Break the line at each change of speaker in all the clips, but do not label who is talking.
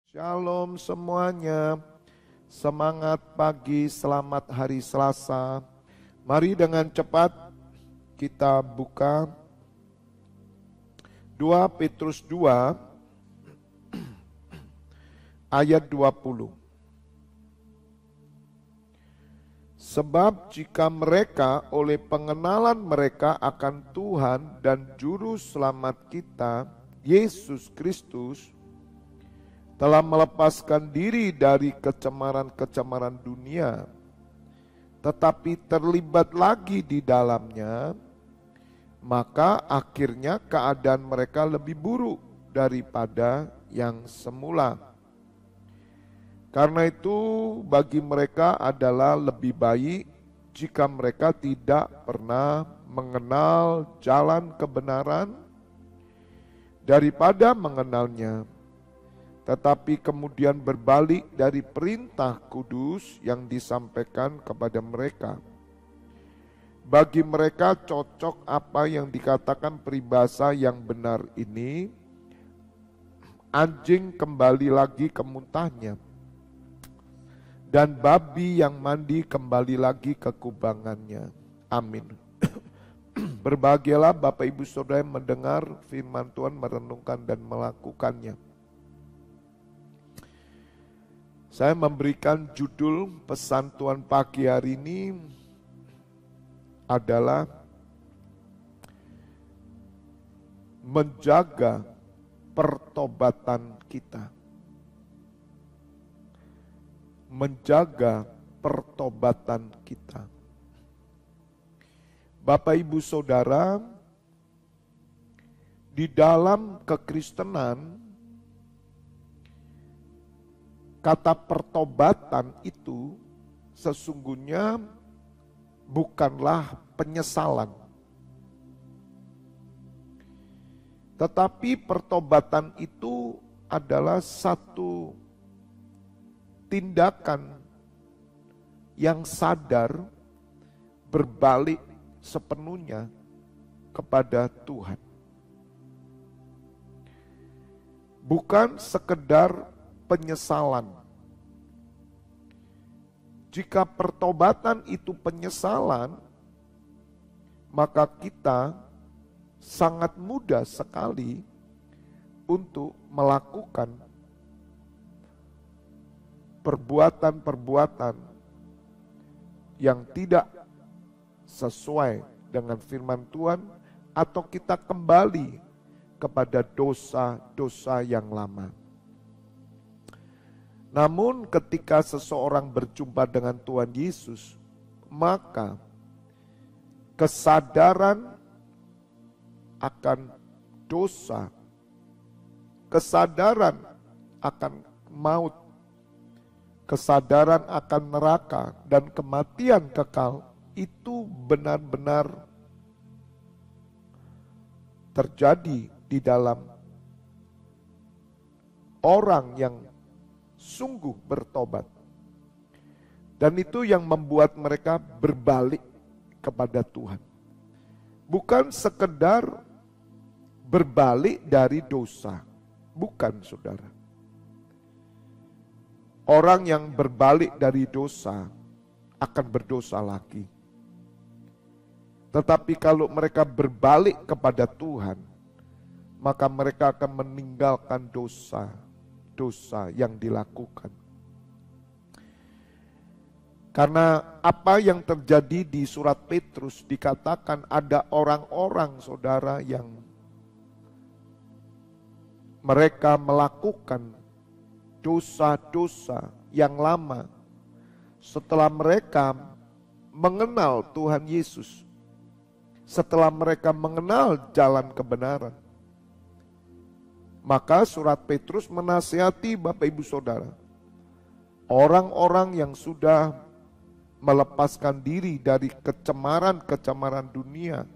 Shalom semuanya, semangat pagi, selamat hari Selasa. Mari dengan cepat kita buka 2 Petrus 2 ayat 20. Sebab jika mereka oleh pengenalan mereka akan Tuhan dan Juru Selamat kita, Yesus Kristus, telah melepaskan diri dari kecemaran-kecemaran dunia, tetapi terlibat lagi di dalamnya, maka akhirnya keadaan mereka lebih buruk daripada yang semula. Karena itu bagi mereka adalah lebih baik jika mereka tidak pernah mengenal jalan kebenaran daripada mengenalnya, tetapi kemudian berbalik dari perintah kudus yang disampaikan kepada mereka. Bagi mereka cocok apa yang dikatakan peribahasa yang benar ini, anjing kembali lagi ke muntahnya, dan babi yang mandi kembali lagi ke kubangannya. Amin. Berbahagialah Bapak Ibu Saudara yang mendengar firman Tuhan, merenungkan dan melakukannya. Saya memberikan judul pesan Tuhan pagi hari ini adalah menjaga pertobatan kita. Menjaga pertobatan kita. Bapak Ibu Saudara, di dalam kekristenan, kata pertobatan itu sesungguhnya bukanlah penyesalan. Tetapi pertobatan itu adalah satu tindakan yang sadar berbalik sepenuhnya kepada Tuhan. Bukan sekedar penyesalan. Jika pertobatan itu penyesalan, maka kita sangat mudah sekali untuk melakukan perbuatan-perbuatan yang tidak sesuai dengan firman Tuhan, atau kita kembali kepada dosa-dosa yang lama. Namun ketika seseorang berjumpa dengan Tuhan Yesus, maka kesadaran akan dosa, kesadaran akan maut, kesadaran akan neraka dan kematian kekal itu benar-benar terjadi di dalam orang yang sungguh bertobat. Dan itu yang membuat mereka berbalik kepada Tuhan. Bukan sekedar berbalik dari dosa. Bukan, saudara. Orang yang berbalik dari dosa akan berdosa lagi. Tetapi kalau mereka berbalik kepada Tuhan, maka mereka akan meninggalkan dosa yang dilakukan. Karena apa yang terjadi di surat Petrus dikatakan ada orang-orang, saudara, yang mereka melakukan dosa-dosa yang lama setelah mereka mengenal Tuhan Yesus, setelah mereka mengenal jalan kebenaran. Maka surat Petrus menasihati Bapak Ibu Saudara, orang-orang yang sudah melepaskan diri dari kecemaran-kecemaran dunia,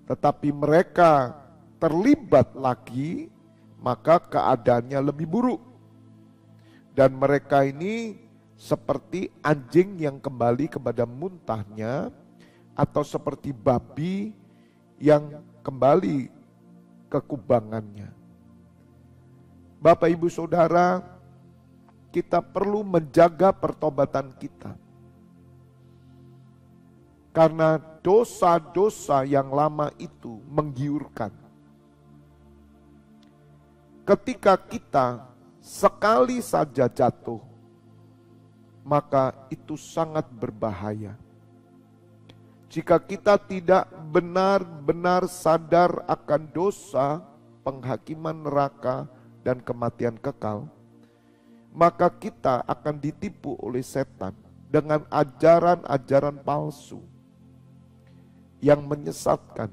tetapi mereka terlibat lagi, maka keadaannya lebih buruk. Dan mereka ini seperti anjing yang kembali kepada muntahnya, atau seperti babi yang kembali kekubangannya. Bapak Ibu Saudara, kita perlu menjaga pertobatan kita. Karena dosa-dosa yang lama itu menggiurkan. Ketika kita sekali saja jatuh, maka itu sangat berbahaya. Jika kita tidak benar-benar sadar akan dosa, penghakiman neraka, dan kematian kekal, maka kita akan ditipu oleh setan dengan ajaran-ajaran palsu yang menyesatkan,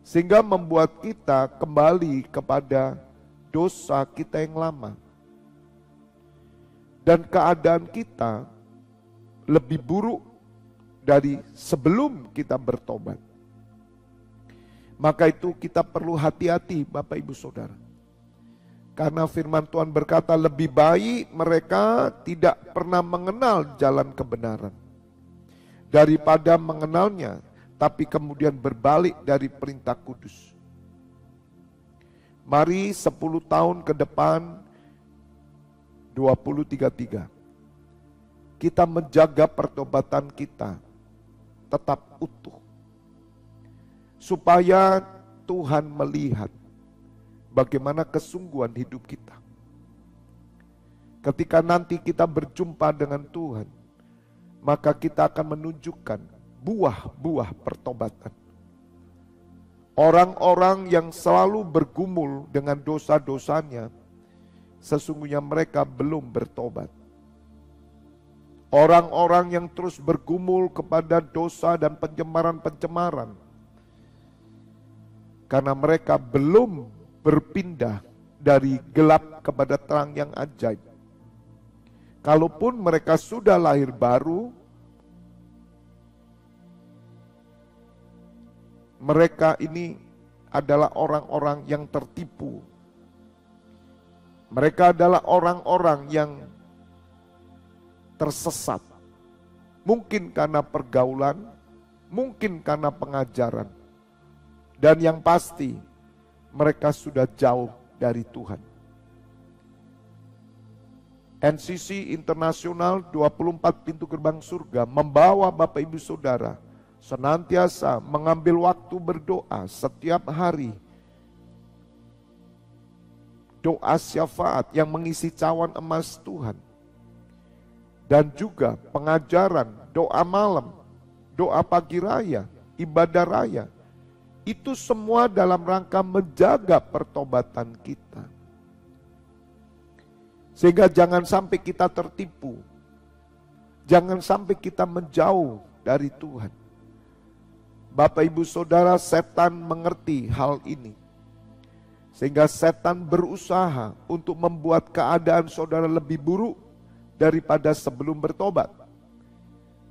sehingga membuat kita kembali kepada dosa kita yang lama. Dan keadaan kita lebih buruk dari sebelum kita bertobat. Maka itu kita perlu hati-hati Bapak Ibu Saudara. Karena firman Tuhan berkata, lebih baik mereka tidak pernah mengenal jalan kebenaran daripada mengenalnya, tapi kemudian berbalik dari perintah kudus. Mari 10 tahun ke depan, 2033, kita menjaga pertobatan kita tetap utuh. Supaya Tuhan melihat bagaimana kesungguhan hidup kita. Ketika nanti kita berjumpa dengan Tuhan, maka kita akan menunjukkan buah-buah pertobatan. Orang-orang yang selalu bergumul dengan dosa-dosanya, sesungguhnya mereka belum bertobat. Orang-orang yang terus bergumul kepada dosa dan pencemaran-pencemaran, karena mereka belum berpindah dari gelap kepada terang yang ajaib. Kalaupun mereka sudah lahir baru, mereka ini adalah orang-orang yang tertipu. Mereka adalah orang-orang yang tersesat. Mungkin karena pergaulan, mungkin karena pengajaran. Dan yang pasti, mereka sudah jauh dari Tuhan. NCC Internasional 24 Pintu Gerbang Surga membawa Bapak Ibu Saudara senantiasa mengambil waktu berdoa setiap hari. Doa syafaat yang mengisi cawan emas Tuhan. Dan juga pengajaran, doa malam, doa pagi raya, ibadah raya. Itu semua dalam rangka menjaga pertobatan kita. Sehingga jangan sampai kita tertipu. Jangan sampai kita menjauh dari Tuhan. Bapak Ibu Saudara, setan mengerti hal ini. Sehingga setan berusaha untuk membuat keadaan saudara lebih buruk daripada sebelum bertobat.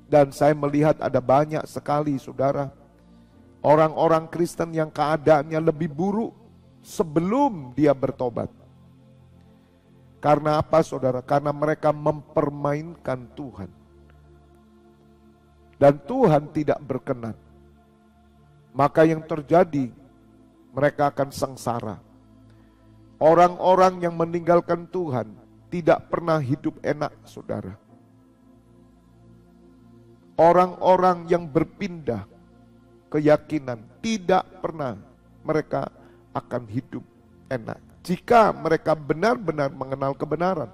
Dan saya melihat ada banyak sekali saudara, orang-orang Kristen yang keadaannya lebih buruk sebelum dia bertobat. Karena apa saudara? Karena mereka mempermainkan Tuhan. Dan Tuhan tidak berkenan. Maka yang terjadi, mereka akan sengsara. Orang-orang yang meninggalkan Tuhan tidak pernah hidup enak saudara. Orang-orang yang berpindah keyakinan tidak pernah mereka akan hidup enak. Jika mereka benar-benar mengenal kebenaran.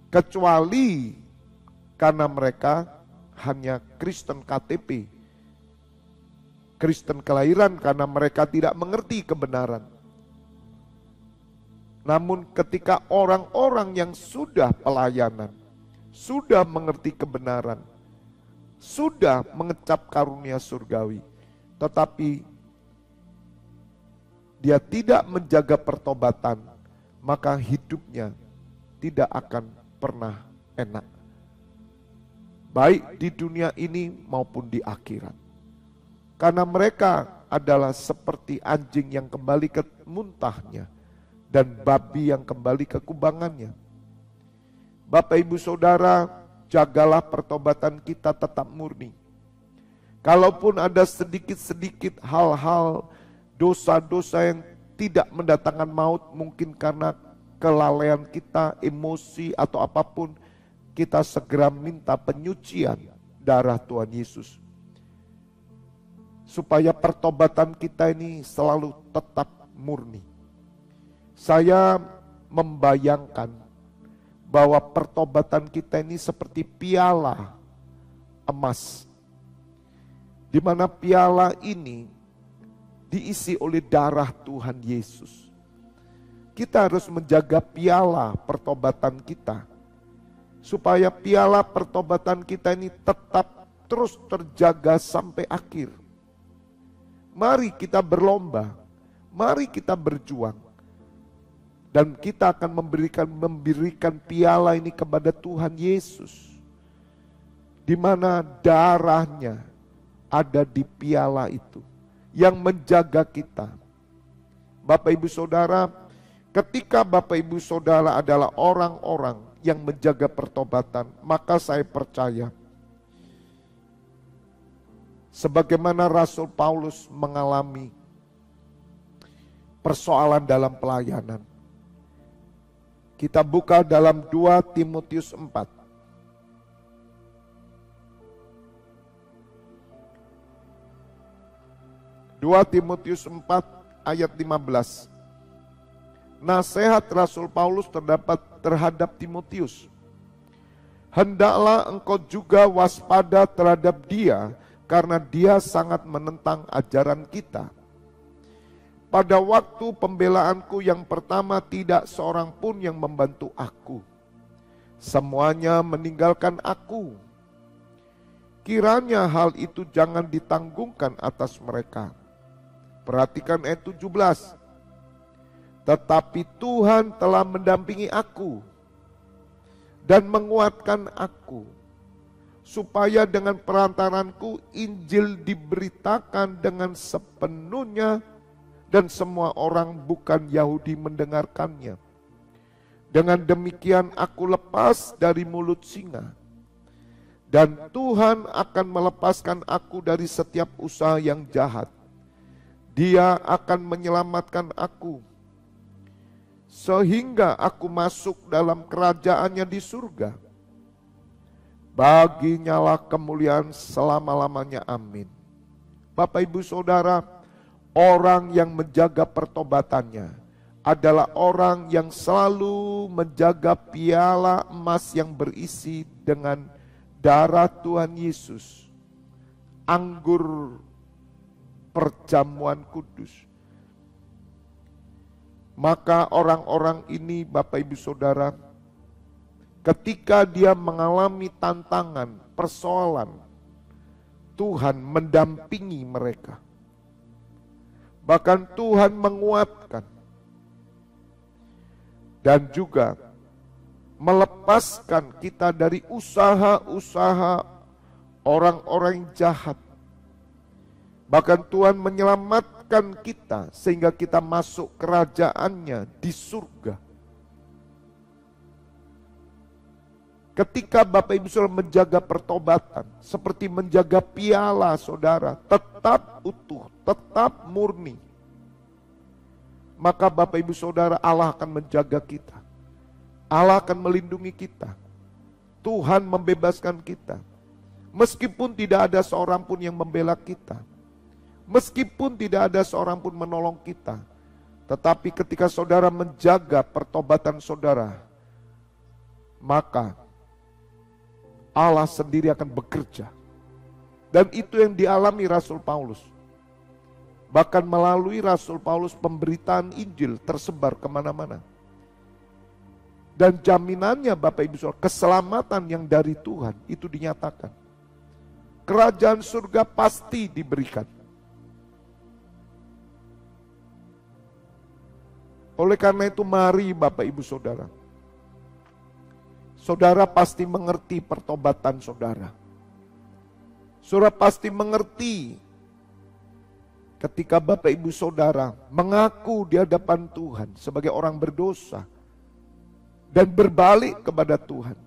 Kecuali karena mereka hanya Kristen KTP. Kristen kelahiran karena mereka tidak mengerti kebenaran. Namun ketika orang-orang yang sudah pelayanan, sudah mengerti kebenaran, sudah mengecap karunia surgawi, tetapi dia tidak menjaga pertobatan, maka hidupnya tidak akan pernah enak. Baik di dunia ini maupun di akhirat. Karena mereka adalah seperti anjing yang kembali ke muntahnya dan babi yang kembali ke kubangannya. Bapak Ibu Saudara, jagalah pertobatan kita tetap murni. Kalaupun ada sedikit-sedikit hal-hal dosa-dosa yang tidak mendatangkan maut, mungkin karena kelalaian kita, emosi atau apapun, kita segera minta penyucian darah Tuhan Yesus. Supaya pertobatan kita ini selalu tetap murni. Saya membayangkan bahwa pertobatan kita ini seperti piala emas, di mana piala ini diisi oleh darah Tuhan Yesus. Kita harus menjaga piala pertobatan kita, supaya piala pertobatan kita ini tetap terus terjaga sampai akhir. Mari kita berlomba, mari kita berjuang, dan kita akan memberikan piala ini kepada Tuhan Yesus, di mana darahnya ada di piala itu yang menjaga kita. Bapak Ibu Saudara, ketika Bapak Ibu Saudara adalah orang-orang yang menjaga pertobatan, maka saya percaya sebagaimana Rasul Paulus mengalami persoalan dalam pelayanan. Kita buka dalam 2 Timotius 4. 2 Timotius 4 ayat 15. Nasihat Rasul Paulus terhadap Timotius. Hendaklah engkau juga waspada terhadap dia, karena dia sangat menentang ajaran kita. Pada waktu pembelaanku yang pertama tidak seorang pun yang membantu aku. Semuanya meninggalkan aku. Kiranya hal itu jangan ditanggungkan atas mereka. Perhatikan ayat 17. Tetapi Tuhan telah mendampingi aku dan menguatkan aku, supaya dengan perantaranku Injil diberitakan dengan sepenuhnya dan semua orang bukan Yahudi mendengarkannya. Dengan demikian aku lepas dari mulut singa, dan Tuhan akan melepaskan aku dari setiap usaha yang jahat. Dia akan menyelamatkan aku, sehingga aku masuk dalam kerajaannya di surga. Baginyalah kemuliaan selama-lamanya, amin. Bapak Ibu Saudara, orang yang menjaga pertobatannya adalah orang yang selalu menjaga piala emas yang berisi dengan darah Tuhan Yesus, anggur perjamuan kudus. Maka orang-orang ini, Bapak Ibu Saudara, ketika dia mengalami tantangan, persoalan, Tuhan mendampingi mereka. Bahkan Tuhan menguatkan dan juga melepaskan kita dari usaha-usaha orang-orang jahat. Bahkan Tuhan menyelamatkan kita sehingga kita masuk kerajaannya di surga. Ketika Bapak Ibu Saudara menjaga pertobatan, seperti menjaga piala saudara, tetap utuh, tetap murni, maka Bapak Ibu Saudara, Allah akan menjaga kita. Allah akan melindungi kita. Tuhan membebaskan kita. Meskipun tidak ada seorang pun yang membela kita. Meskipun tidak ada seorang pun menolong kita. Tetapi ketika saudara menjaga pertobatan saudara, maka Allah sendiri akan bekerja. Dan itu yang dialami Rasul Paulus. Bahkan melalui Rasul Paulus pemberitaan Injil tersebar kemana-mana. Dan jaminannya Bapak Ibu Saudara, keselamatan yang dari Tuhan itu dinyatakan. Kerajaan surga pasti diberikan. Oleh karena itu mari Bapak Ibu Saudara, saudara pasti mengerti pertobatan saudara. Saudara pasti mengerti ketika Bapak Ibu Saudara mengaku di hadapan Tuhan sebagai orang berdosa dan berbalik kepada Tuhan.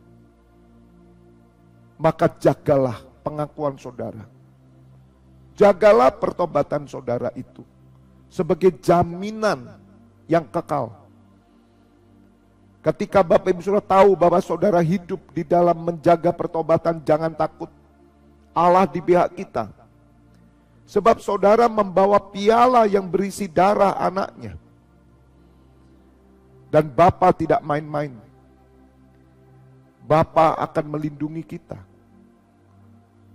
Maka jagalah pengakuan saudara. Jagalah pertobatan saudara itu sebagai jaminan yang kekal. Ketika Bapak Ibu Saudara tahu bahwa saudara hidup di dalam menjaga pertobatan, jangan takut. Allah di pihak kita. Sebab saudara membawa piala yang berisi darah anaknya. Dan Bapa tidak main-main. Bapa akan melindungi kita.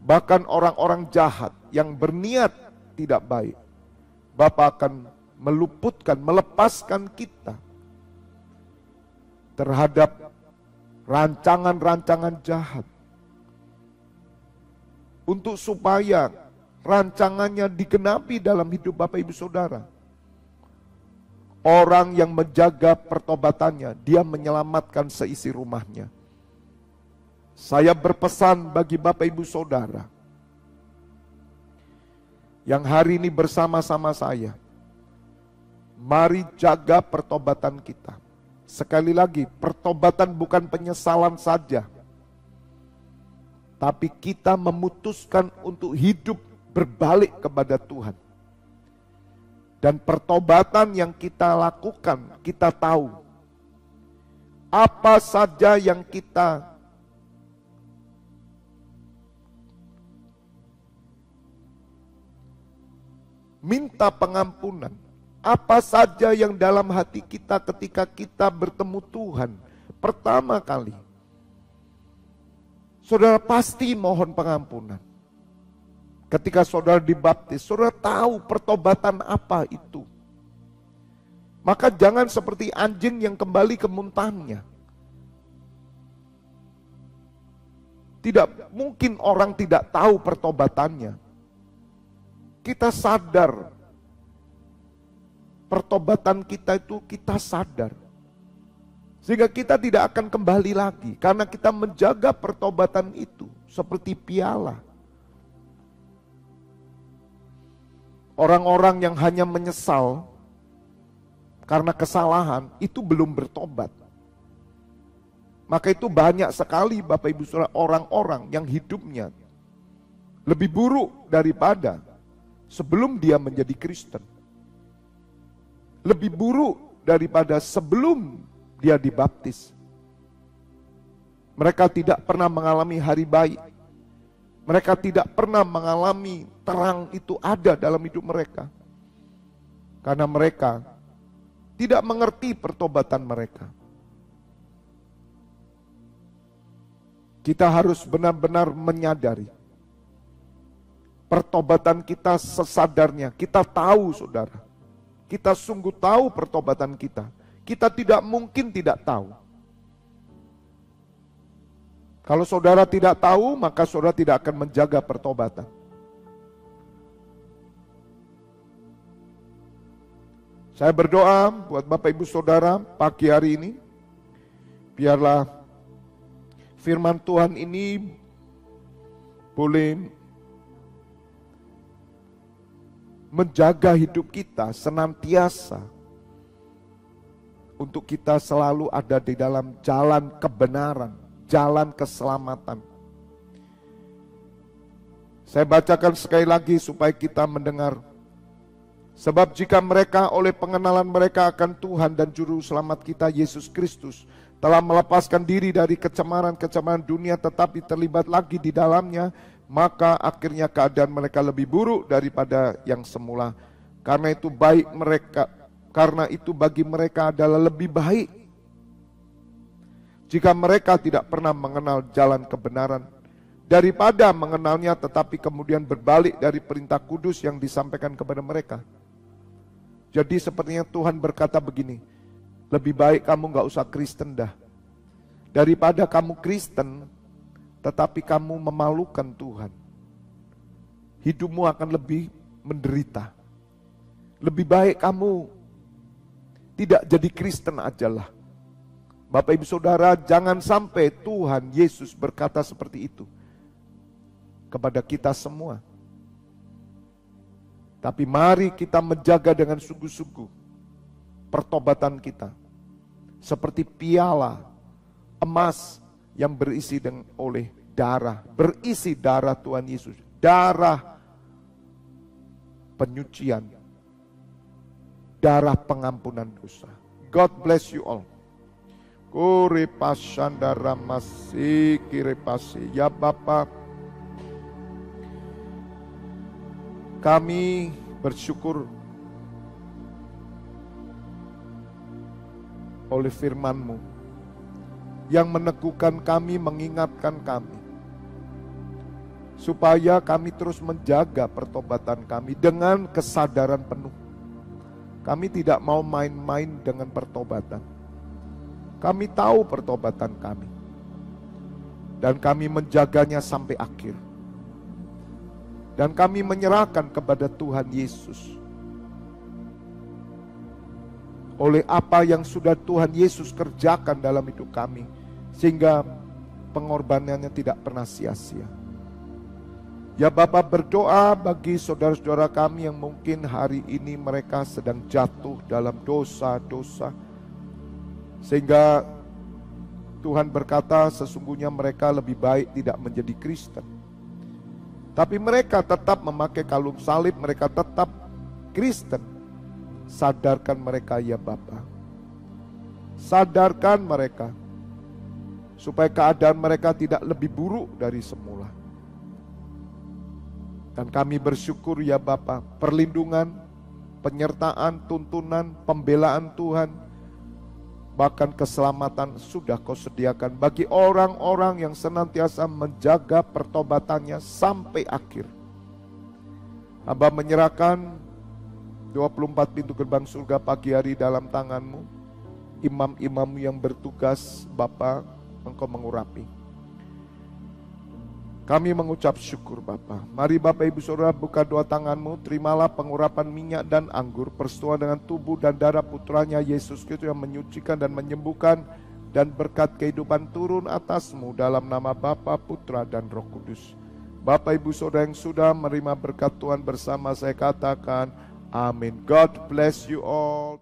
Bahkan orang-orang jahat yang berniat tidak baik, Bapa akan meluputkan, melepaskan kita terhadap rancangan-rancangan jahat. Untuk supaya rancangannya digenapi dalam hidup Bapak Ibu Saudara. Orang yang menjaga pertobatannya, dia menyelamatkan seisi rumahnya. Saya berpesan bagi Bapak Ibu Saudara yang hari ini bersama-sama saya, mari jaga pertobatan kita. Sekali lagi, pertobatan bukan penyesalan saja, tapi kita memutuskan untuk hidup berbalik kepada Tuhan. Dan pertobatan yang kita lakukan, kita tahu apa saja yang kita minta pengampunan, apa saja yang dalam hati kita ketika kita bertemu Tuhan pertama kali, saudara pasti mohon pengampunan. Ketika saudara dibaptis, saudara tahu pertobatan apa itu. Maka jangan seperti anjing yang kembali ke muntahnya. Tidak mungkin orang tidak tahu pertobatannya. Kita sadar pertobatan kita itu, kita sadar. Sehingga kita tidak akan kembali lagi karena kita menjaga pertobatan itu seperti piala. Orang-orang yang hanya menyesal karena kesalahan itu belum bertobat. Maka itu banyak sekali Bapak Ibu Saudara orang-orang yang hidupnya lebih buruk daripada sebelum dia menjadi Kristen. Lebih buruk daripada sebelum dia dibaptis. Mereka tidak pernah mengalami hari baik. Mereka tidak pernah mengalami terang itu ada dalam hidup mereka. Karena mereka tidak mengerti pertobatan mereka. Kita harus benar-benar menyadari pertobatan kita sesadarnya. Kita tahu saudara, kita sungguh tahu pertobatan kita. Kita tidak mungkin tidak tahu. Kalau saudara tidak tahu, maka saudara tidak akan menjaga pertobatan. Saya berdoa buat Bapak Ibu Saudara pagi hari ini, biarlah firman Tuhan ini boleh menjaga hidup kita senantiasa untuk kita selalu ada di dalam jalan kebenaran, jalan keselamatan. Saya bacakan sekali lagi supaya kita mendengar. Sebab jika mereka oleh pengenalan mereka akan Tuhan dan Juru Selamat kita Yesus Kristus telah melepaskan diri dari kecemaran-kecemaran dunia tetapi terlibat lagi di dalamnya, maka akhirnya keadaan mereka lebih buruk daripada yang semula. Karena itu bagi mereka adalah lebih baik jika mereka tidak pernah mengenal jalan kebenaran daripada mengenalnya tetapi kemudian berbalik dari perintah kudus yang disampaikan kepada mereka. Jadi sepertinya Tuhan berkata begini, lebih baik kamu gak usah Kristen dah. Daripada kamu Kristen tetapi kamu memalukan Tuhan, hidupmu akan lebih menderita. Lebih baik kamu tidak jadi Kristen ajalah. Bapak Ibu Saudara, jangan sampai Tuhan Yesus berkata seperti itu kepada kita semua. Tapi mari kita menjaga dengan sungguh-sungguh pertobatan kita. Seperti piala emas yang berisi oleh darah. Berisi darah Tuhan Yesus. Darah penyucian. darah pengampunan dosa. God bless you all. Kuripasandara masih kiripasi. Ya Bapa, kami bersyukur oleh firman-Mu yang meneguhkan kami, mengingatkan kami, supaya kami terus menjaga pertobatan kami dengan kesadaran penuh. Kami tidak mau main-main dengan pertobatan. Kami tahu pertobatan kami, dan kami menjaganya sampai akhir. Dan kami menyerahkan kepada Tuhan Yesus oleh apa yang sudah Tuhan Yesus kerjakan dalam hidup kami, sehingga pengorbanannya tidak pernah sia-sia. Ya Bapa, berdoa bagi saudara-saudara kami yang mungkin hari ini mereka sedang jatuh dalam dosa-dosa, sehingga Tuhan berkata sesungguhnya mereka lebih baik tidak menjadi Kristen. Tapi mereka tetap memakai kalung salib, mereka tetap Kristen. Sadarkan mereka ya Bapa. Sadarkan mereka, supaya keadaan mereka tidak lebih buruk dari semula. Dan kami bersyukur ya Bapa, perlindungan, penyertaan, tuntunan, pembelaan Tuhan, bahkan keselamatan sudah Kau sediakan bagi orang-orang yang senantiasa menjaga pertobatannya sampai akhir. Hamba menyerahkan 24 pintu gerbang surga pagi hari dalam tangan-Mu. Imam-imam yang bertugas, Bapa, Engkau mengurapi. Kami mengucap syukur Bapa. Mari Bapak Ibu Saudara buka dua tangan-Mu, terimalah pengurapan minyak dan anggur, persetujuan dengan tubuh dan darah putranya Yesus Kristus yang menyucikan dan menyembuhkan, dan berkat kehidupan turun atas-Mu dalam nama Bapa, Putra, dan Roh Kudus. Bapak Ibu Saudara yang sudah menerima berkat Tuhan bersama saya katakan, amin. God bless you all.